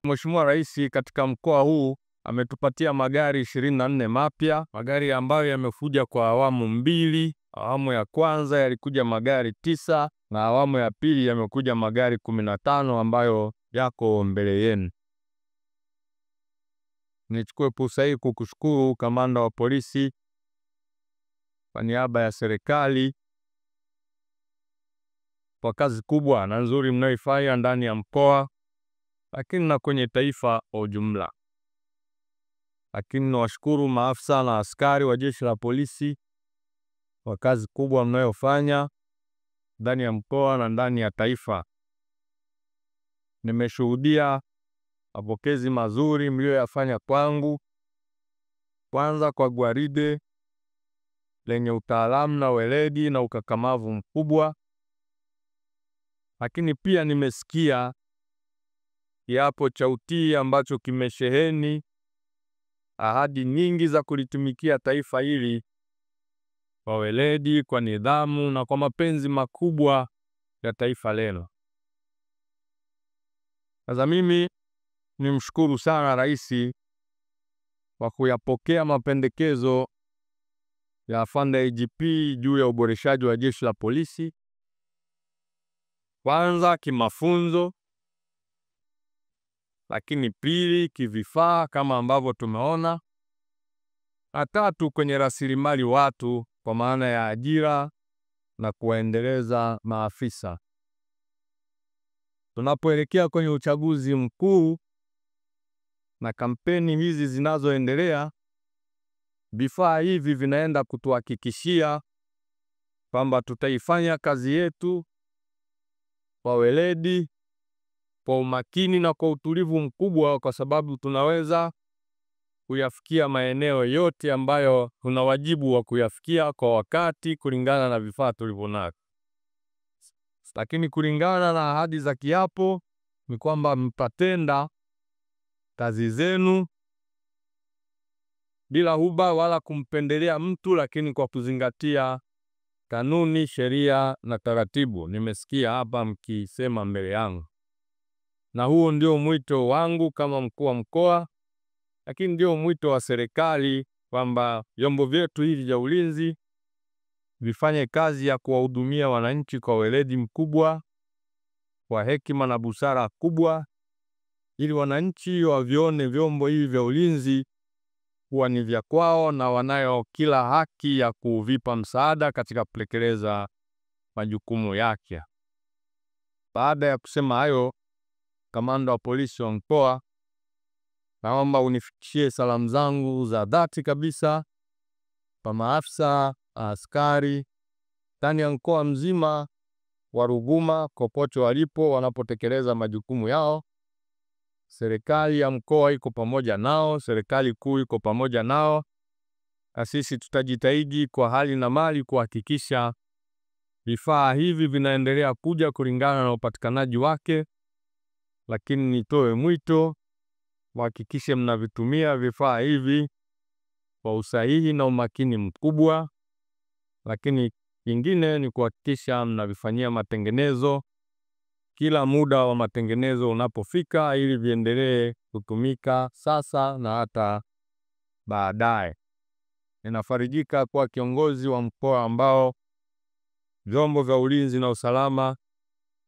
Mheshimiwa Rais katika mkoa huu ametupatia magari 24 mapya, magari ambayo yamekuja kwa awamu mbili. Awamu ya kwanza yalikuja magari 9 na awamu ya pili yamekuja magari 15 ambayo yako mbele yenu. Nichukue fursa hii kukushukuru kamanda wa polisi kwa niaba ya serikali kwa kazi kubwa na nzuri mnayoifanya ndani ya mkoa, lakini na kwenye taifa kwa ujumla. Lakini nawashukuru maafisa na askari wa jeshi la polisi kwa kazi kubwa mnayofanya ndani ya mkoa na ndani ya taifa. Nimeshuhudia mapokezi mazuri mlioyafanya kwangu, kwanza kwa gwaride lenye utaalamu na weledi na ukakamavu mkubwa. Lakini pia nimesikia kiapo cha utii ambacho kimesheheni ahadi nyingi za kulitumikia taifa hili kwa weledi, kwa nidhamu na kwa mapenzi makubwa ya taifa lenu. Sasa mimi nimshukuru sana Rais kwa kuyapokea mapendekezo ya afande IGP juu ya uboreshaji wa jeshi la polisi. Kwanza kimafunzo, lakini pili kivifaa kama ambavyo tumeona, na tatu kwenye rasilimali watu kwa maana ya ajira na kuwaendeleza maafisa. Tunapoelekea kwenye uchaguzi mkuu na kampeni hizi zinazoendelea, vifaa hivi vinaenda kutuhakikishia kwamba tutaifanya kazi yetu kwa weledi, kwa umakini na kwa utulivu mkubwa, kwa sababu tunaweza kuyafikia maeneo yote ambayo tuna wajibu wa kuyafikia kwa wakati kulingana na vifaa tulivyonavyo. Lakini kulingana na ahadi za kiapo ni kwamba mtatenda kazi zenu bila huba wala kumpendelea mtu, lakini kwa kuzingatia kanuni, sheria na taratibu. Nimesikia hapa mkisema mbele yangu, na huo ndio mwito wangu kama mkuu wa mkoa, lakini ndio mwito wa serikali kwamba vyombo vyetu hivi vya ulinzi vifanye kazi ya kuwahudumia wananchi kwa weledi mkubwa, kwa hekima na busara kubwa, ili wananchi wavione vyombo hivi vya ulinzi kuwa ni vya kwao na wanayo kila haki ya kuvipa msaada katika kutekeleza majukumu yake. Baada ya kusema hayo, kamanda wa polisi wa mkoa, naomba unifikishie salamu zangu za dhati kabisa kwa maafisa askari ndani ya mkoa mzima wa Ruvuma kokote walipo wanapotekeleza majukumu yao. Serikali ya mkoa iko pamoja nao, serikali kuu iko pamoja nao, na sisi tutajitahidi kwa hali na mali kuhakikisha vifaa hivi vinaendelea kuja kulingana na upatikanaji wake. Lakini nitoe mwito, muhakikishe mnavitumia vifaa hivi kwa usahihi na umakini mkubwa. Lakini kingine ni kuhakikisha mnavifanyia matengenezo kila muda wa matengenezo unapofika, ili viendelee kutumika sasa na hata baadaye. Ninafarijika kwa kiongozi wa mkoa ambao vyombo vya ulinzi na usalama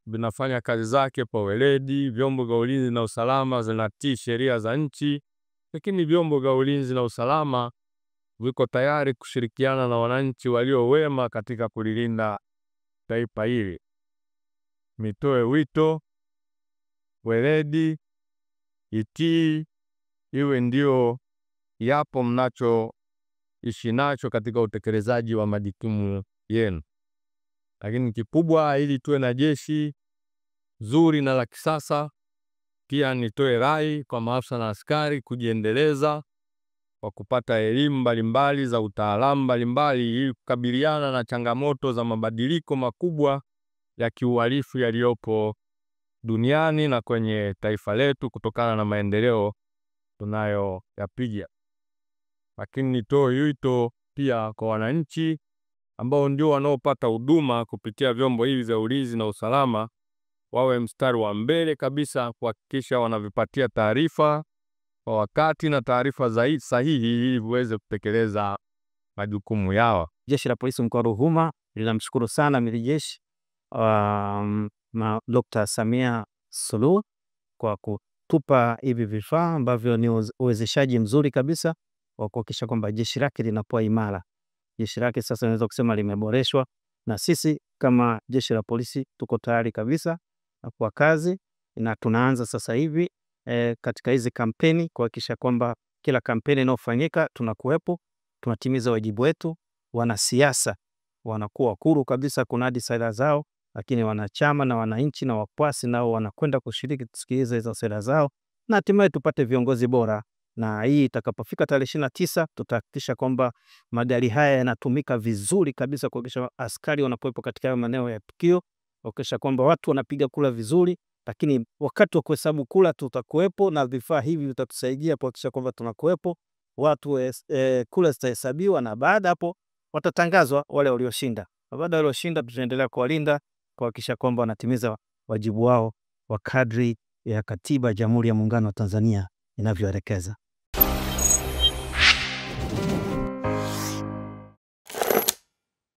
vinafanya kazi zake kwa weledi, vyombo vya ulinzi na usalama zinatii sheria za nchi, lakini vyombo vya ulinzi na usalama viko tayari kushirikiana na wananchi walio wema katika kulilinda taifa hili. Nitoe wito, weledi, itii iwe ndio yapo mnachoishi nacho katika utekelezaji wa majukumu yenu. Lakini kikubwa, ili tuwe na jeshi zuri na la kisasa, pia nitoe rai kwa maafisa na askari kujiendeleza kwa kupata elimu mbalimbali za utaalamu mbalimbali, ili kukabiliana na changamoto za mabadiliko makubwa ya kiuhalifu yaliyopo duniani na kwenye taifa letu kutokana na maendeleo tunayoyapiga. Lakini nitoe wito pia kwa wananchi ambao ndio wanaopata huduma kupitia vyombo hivi vya ulinzi na usalama, wawe mstari wa mbele kabisa kuhakikisha wanavipatia taarifa kwa wakati na taarifa sahihi ili uweze kutekeleza majukumu yao. Jeshi la Polisi mkoa wa Ruvuma linamshukuru sana Amiri Jeshi Dr. Samia Suluhu kwa kutupa hivi vifaa ambavyo ni uwezeshaji mzuri kabisa wa kuhakikisha kwamba jeshi lake linakuwa imara. Jeshi lake sasa naweza kusema limeboreshwa, na sisi kama Jeshi la Polisi tuko tayari kabisa kwa kazi, na tunaanza sasa hivi katika hizi kampeni kuhakikisha kwamba kila kampeni inayofanyika tunakuwepo, tunatimiza wajibu wetu. Wanasiasa wanakuwa huru kabisa kunadi sera zao, lakini wanachama na wananchi na wafuasi nao wanakwenda kushiriki kusikiliza hizo sera zao, na hatimaye tupate viongozi bora. Na hii itakapofika tarehe 29 tutahakikisha kwamba magari haya yanatumika vizuri kabisa kuhakikisha askari wanapoepo katika maeneo ya tukio, kuhakikisha kwamba watu wanapiga kura vizuri, lakini wakati wa kuhesabu kura tutakuwepo na vifaa hivi vitatusaidia kuhakikisha kwamba tunakuwepo. Watu kura zitahesabiwa na baada hapo watatangazwa wale walioshinda. Baada ya walioshinda tutaendelea kuwalinda kuhakikisha kwamba wanatimiza wajibu wao wa kadri ya Katiba ya Jamhuri ya Muungano wa Tanzania inavyoelekeza.